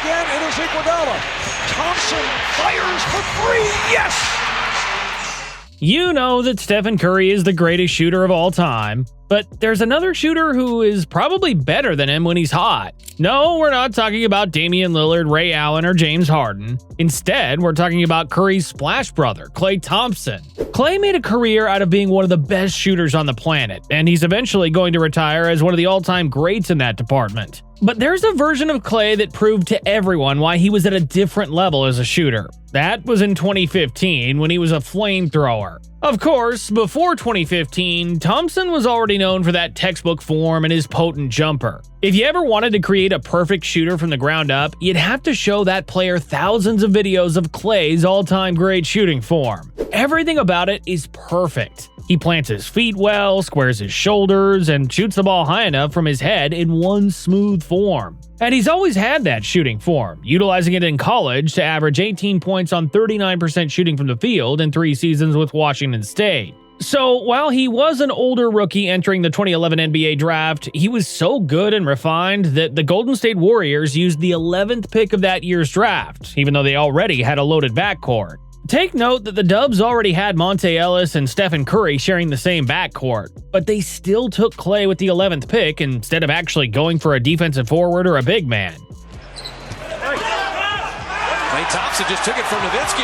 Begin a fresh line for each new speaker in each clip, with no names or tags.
again. It is Iguodala. Thompson fires for three. Yes!
You know that Stephen Curry is the greatest shooter of all time, but there's another shooter who is probably better than him when he's hot. No, we're not talking about Damian Lillard, Ray Allen, or James Harden. Instead, we're talking about Curry's splash brother, Klay Thompson. Klay made a career out of being one of the best shooters on the planet, and he's eventually going to retire as one of the all-time greats in that department. But there's a version of Klay that proved to everyone why he was at a different level as a shooter. That was in 2015 when he was a flamethrower. Of course, before 2015, Thompson was already known for that textbook form and his potent jumper. If you ever wanted to create a perfect shooter from the ground up, you'd have to show that player thousands of videos of Klay's all-time great shooting form. Everything about it is perfect. He plants his feet well, squares his shoulders, and shoots the ball high enough from his head in one smooth form. And he's always had that shooting form, utilizing it in college to average 18 points on 39% shooting from the field in 3 seasons with Washington State. So while he was an older rookie entering the 2011 NBA draft, he was so good and refined that the Golden State Warriors used the 11th pick of that year's draft, even though they already had a loaded backcourt. Take note that the Dubs already had Monte Ellis and Stephen Curry sharing the same backcourt, but they still took Klay with the 11th pick instead of actually going for a defensive forward or a big man.
Klay Thompson just took it from Nowitzki.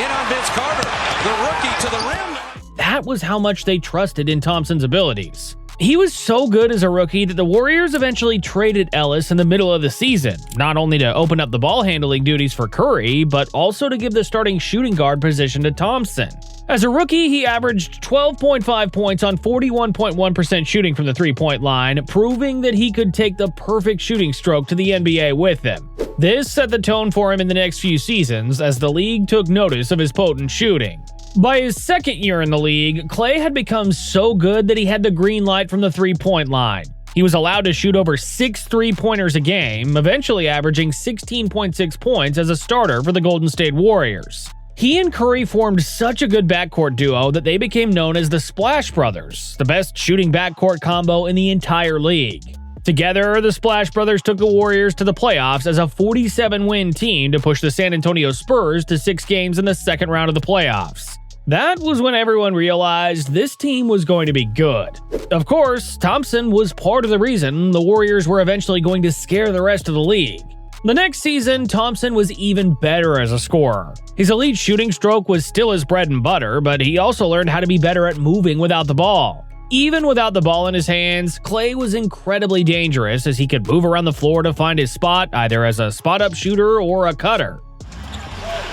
In on Vince Carter, the rookie to the rim.
That was how much they trusted in Thompson's abilities. He was so good as a rookie that the Warriors eventually traded Ellis in the middle of the season, not only to open up the ball handling duties for Curry, but also to give the starting shooting guard position to Thompson. As a rookie, he averaged 12.5 points on 41.1% shooting from the three-point line, proving that he could take the perfect shooting stroke to the NBA with him. This set the tone for him in the next few seasons as the league took notice of his potent shooting. By his second year in the league, Klay had become so good that he had the green light from the three-point line. He was allowed to shoot over 6 three-pointers a game, eventually averaging 16.6 points as a starter for the Golden State Warriors. He and Curry formed such a good backcourt duo that they became known as the Splash Brothers, the best shooting backcourt combo in the entire league. Together, the Splash Brothers took the Warriors to the playoffs as a 47-win team to push the San Antonio Spurs to 6 games in the second round of the playoffs. That was when everyone realized this team was going to be good. Of course, Thompson was part of the reason the Warriors were eventually going to scare the rest of the league. The next season, Thompson was even better as a scorer. His elite shooting stroke was still his bread and butter, but he also learned how to be better at moving without the ball. Even without the ball in his hands, Klay was incredibly dangerous as he could move around the floor to find his spot either as a spot-up shooter or a cutter.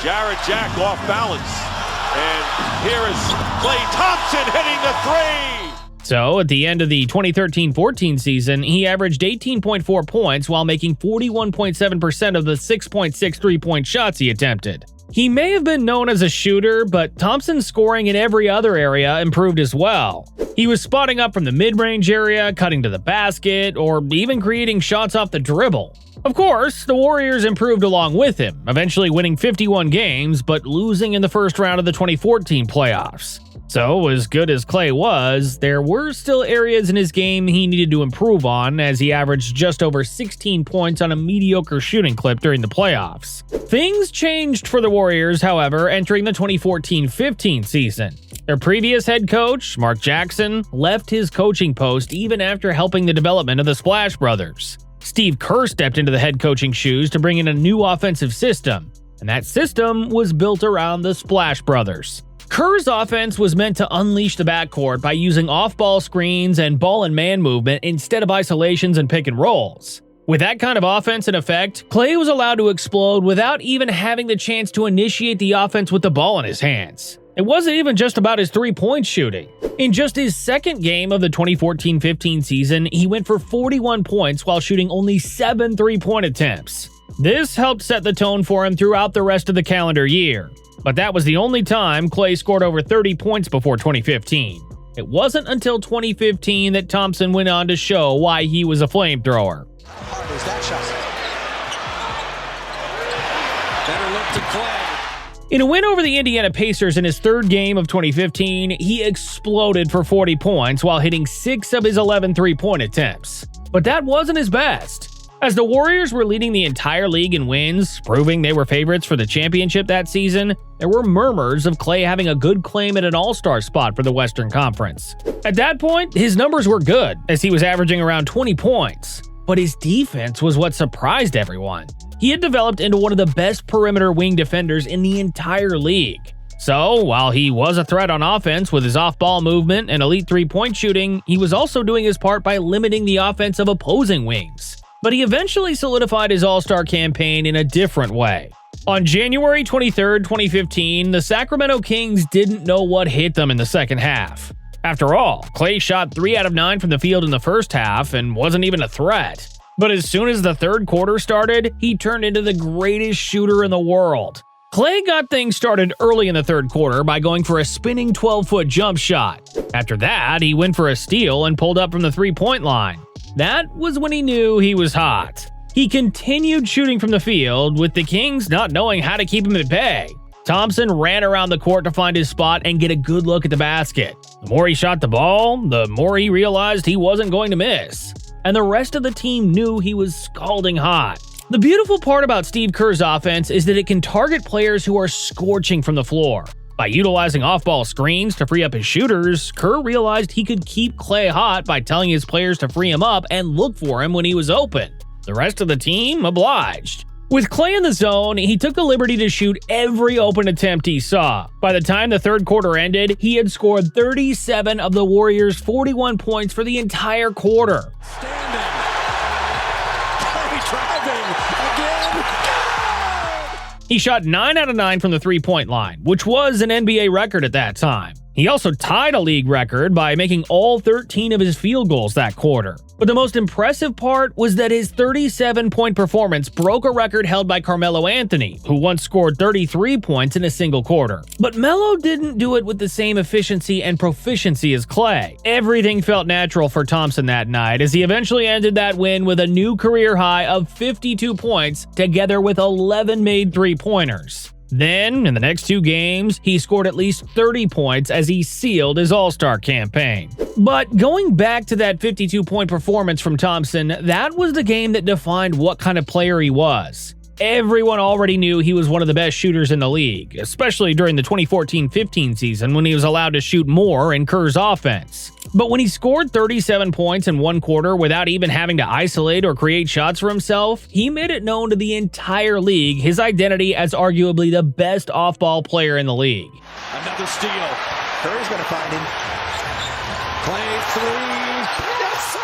Jarrett Jack off balance. And here is Klay Thompson hitting the three!
So, at the end of the 2013-14 season, he averaged 18.4 points while making 41.7% of the 6.6 three-point shots he attempted. He may have been known as a shooter, but Thompson's scoring in every other area improved as well. He was spotting up from the mid-range area, cutting to the basket, or even creating shots off the dribble. Of course, the Warriors improved along with him, eventually winning 51 games, but losing in the first round of the 2014 playoffs. So, as good as Klay was, there were still areas in his game he needed to improve on, as he averaged just over 16 points on a mediocre shooting clip during the playoffs. Things changed for the Warriors, however, entering the 2014-15 season. Their previous head coach, Mark Jackson, left his coaching post even after helping the development of the Splash Brothers. Steve Kerr stepped into the head coaching shoes to bring in a new offensive system, and that system was built around the Splash Brothers. Kerr's offense was meant to unleash the backcourt by using off-ball screens and ball and man movement instead of isolations and pick and rolls. With that kind of offense in effect, Klay was allowed to explode without even having the chance to initiate the offense with the ball in his hands. It wasn't even just about his three-point shooting. In just his second game of the 2014-15 season, he went for 41 points while shooting only 7 three-point attempts. This helped set the tone for him throughout the rest of the calendar year. But that was the only time Klay scored over 30 points before 2015. It wasn't until 2015 that Thompson went on to show why he was a flamethrower.
Hard is that shot?
Better look to Klay.
In a win over the Indiana Pacers in his third game of 2015, he exploded for 40 points while hitting 6 of his 11 three-point attempts. But that wasn't his best. As the Warriors were leading the entire league in wins, proving they were favorites for the championship that season, there were murmurs of Klay having a good claim at an all-star spot for the Western Conference. At that point, his numbers were good, as he was averaging around 20 points. But his defense was what surprised everyone. He had developed into one of the best perimeter wing defenders in the entire league. So, while he was a threat on offense with his off-ball movement and elite three-point shooting, he was also doing his part by limiting the offense of opposing wings. But he eventually solidified his All-Star campaign in a different way. On January 23, 2015, the Sacramento Kings didn't know what hit them in the second half. After all, Klay shot 3 out of 9 from the field in the first half and wasn't even a threat. But as soon as the third quarter started, he turned into the greatest shooter in the world. Klay got things started early in the third quarter by going for a spinning 12-foot jump shot. After that, he went for a steal and pulled up from the three-point line. That was when he knew he was hot. He continued shooting from the field, with the Kings not knowing how to keep him at bay. Thompson ran around the court to find his spot and get a good look at the basket. The more he shot the ball, the more he realized he wasn't going to miss. And the rest of the team knew he was scalding hot. The beautiful part about Steve Kerr's offense is that it can target players who are scorching from the floor. By utilizing off-ball screens to free up his shooters, Kerr realized he could keep Klay hot by telling his players to free him up and look for him when he was open. The rest of the team obliged. With Klay in the zone, he took the liberty to shoot every open attempt he saw. By the time the third quarter ended, he had scored 37 of the Warriors' 41 points for the entire quarter.
Standing. Klay driving again.
He shot 9 out of 9 from the three-point line, which was an NBA record at that time. He also tied a league record by making all 13 of his field goals that quarter. But the most impressive part was that his 37-point performance broke a record held by Carmelo Anthony, who once scored 33 points in a single quarter. But Melo didn't do it with the same efficiency and proficiency as Klay. Everything felt natural for Thompson that night, as he eventually ended that win with a new career high of 52 points, together with 11 made three-pointers. Then, in the next 2 games, he scored at least 30 points as he sealed his All-Star campaign. But going back to that 52-point performance from Thompson, that was the game that defined what kind of player he was. Everyone already knew he was one of the best shooters in the league, especially during the 2014-15 season when he was allowed to shoot more in Kerr's offense. But when he scored 37 points in one quarter without even having to isolate or create shots for himself, he made it known to the entire league his identity as arguably the best off-ball player in the league.
Another steal. Curry's going to find him. Klay 3. Yes!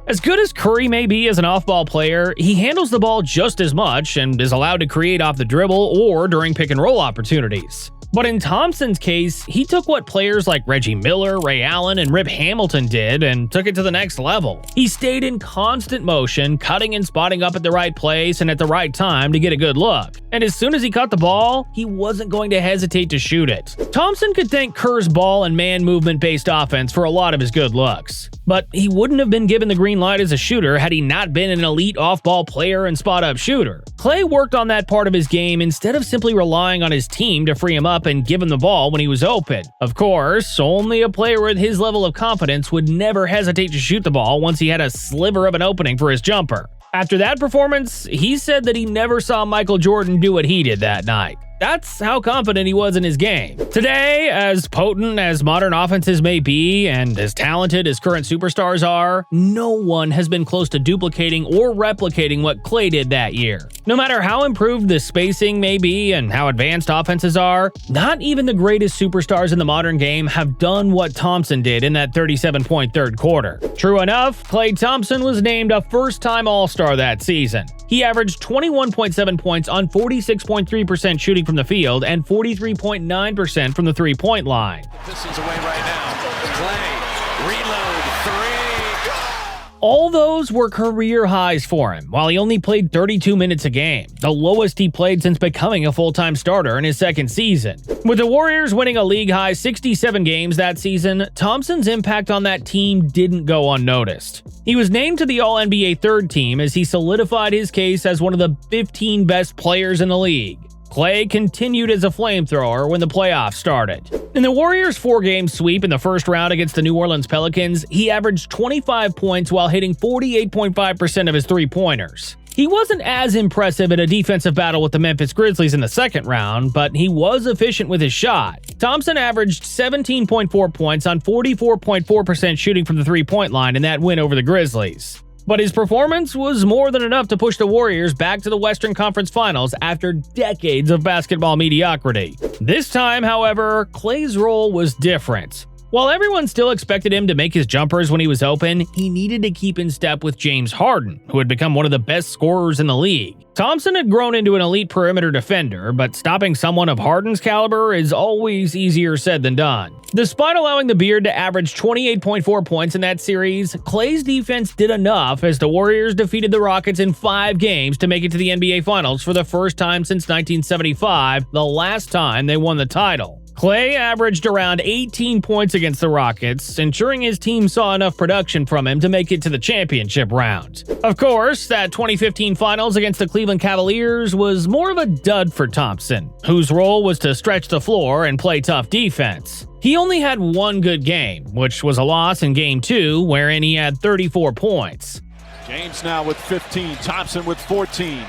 As good as Curry may be as an off-ball player, he handles the ball just as much and is allowed to create off the dribble or during pick-and-roll opportunities. But in Thompson's case, he took what players like Reggie Miller, Ray Allen, and Rip Hamilton did and took it to the next level. He stayed in constant motion, cutting and spotting up at the right place and at the right time to get a good look. And as soon as he caught the ball, he wasn't going to hesitate to shoot it. Thompson could thank Kerr's ball and man movement-based offense for a lot of his good looks. But he wouldn't have been given the green light as a shooter had he not been an elite off-ball player and spot-up shooter. Klay worked on that part of his game instead of simply relying on his team to free him up and give him the ball when he was open. Of course, only a player with his level of confidence would never hesitate to shoot the ball once he had a sliver of an opening for his jumper. After that performance, he said that he never saw Michael Jordan do what he did that night. That's how confident he was in his game. Today, as potent as modern offenses may be and as talented as current superstars are, no one has been close to duplicating or replicating what Klay did that year. No matter how improved the spacing may be and how advanced offenses are, not even the greatest superstars in the modern game have done what Thompson did in that 37-point third quarter. True enough, Klay Thompson was named a first-time All-Star that season. He averaged 21.7 points on 46.3% shooting from the field and 43.9% from the three-point line.
Pistons away right now. Klay, reload, 3.
All those were career highs for him, while he only played 32 minutes a game, the lowest he played since becoming a full-time starter in his second season. With the Warriors winning a league-high 67 games that season, Thompson's impact on that team didn't go unnoticed. He was named to the All-NBA third team as he solidified his case as one of the 15 best players in the league. Klay continued as a flamethrower when the playoffs started. In the Warriors' 4-game sweep in the first round against the New Orleans Pelicans, he averaged 25 points while hitting 48.5% of his three-pointers. He wasn't as impressive in a defensive battle with the Memphis Grizzlies in the second round, but he was efficient with his shot. Thompson averaged 17.4 points on 44.4% shooting from the three-point line in that win over the Grizzlies. But his performance was more than enough to push the Warriors back to the Western Conference Finals after decades of basketball mediocrity. This time, however, Klay's role was different. While everyone still expected him to make his jumpers when he was open, he needed to keep in step with James Harden, who had become one of the best scorers in the league. Thompson had grown into an elite perimeter defender, but stopping someone of Harden's caliber is always easier said than done. Despite allowing the Beard to average 28.4 points in that series, Klay's defense did enough as the Warriors defeated the Rockets in 5 games to make it to the NBA Finals for the first time since 1975, the last time they won the title. Klay averaged around 18 points against the Rockets, ensuring his team saw enough production from him to make it to the championship round. Of course, that 2015 Finals against the Cleveland Cavaliers was more of a dud for Thompson, whose role was to stretch the floor and play tough defense. He only had one good game, which was a loss in Game 2, wherein he had 34 points.
James now with 15, Thompson with 14,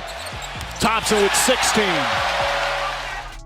Thompson with 16.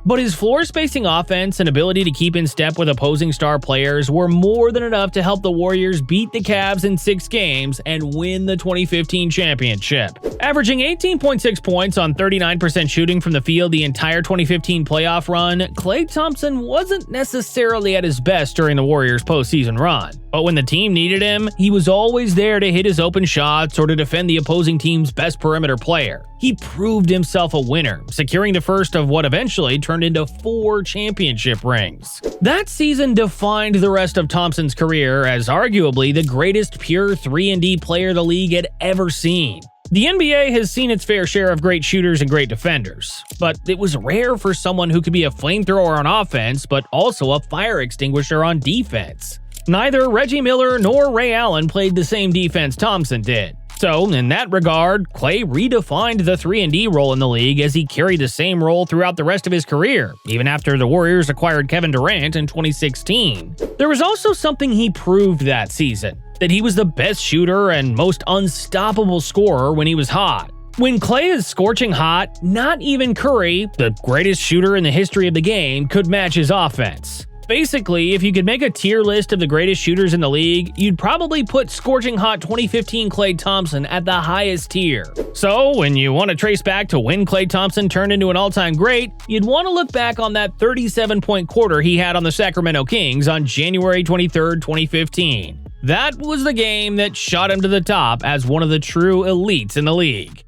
But his floor-spacing offense and ability to keep in step with opposing star players were more than enough to help the Warriors beat the Cavs in 6 games and win the 2015 championship. Averaging 18.6 points on 39% shooting from the field the entire 2015 playoff run, Klay Thompson wasn't necessarily at his best during the Warriors' postseason run. But when the team needed him, he was always there to hit his open shots or to defend the opposing team's best perimeter player. He proved himself a winner, securing the first of what eventually turned into 4 championship rings. That season defined the rest of Thompson's career as arguably the greatest pure 3-and-D player the league had ever seen. The NBA has seen its fair share of great shooters and great defenders, but it was rare for someone who could be a flamethrower on offense but also a fire extinguisher on defense. Neither Reggie Miller nor Ray Allen played the same defense Thompson did. So, in that regard, Klay redefined the 3-and-D role in the league as he carried the same role throughout the rest of his career, even after the Warriors acquired Kevin Durant in 2016. There was also something he proved that season, that he was the best shooter and most unstoppable scorer when he was hot. When Klay is scorching hot, not even Curry, the greatest shooter in the history of the game, could match his offense. Basically, if you could make a tier list of the greatest shooters in the league, you'd probably put scorching hot 2015 Klay Thompson at the highest tier. So, when you want to trace back to when Klay Thompson turned into an all-time great, you'd want to look back on that 37-point quarter he had on the Sacramento Kings on January 23, 2015. That was the game that shot him to the top as one of the true elites in the league.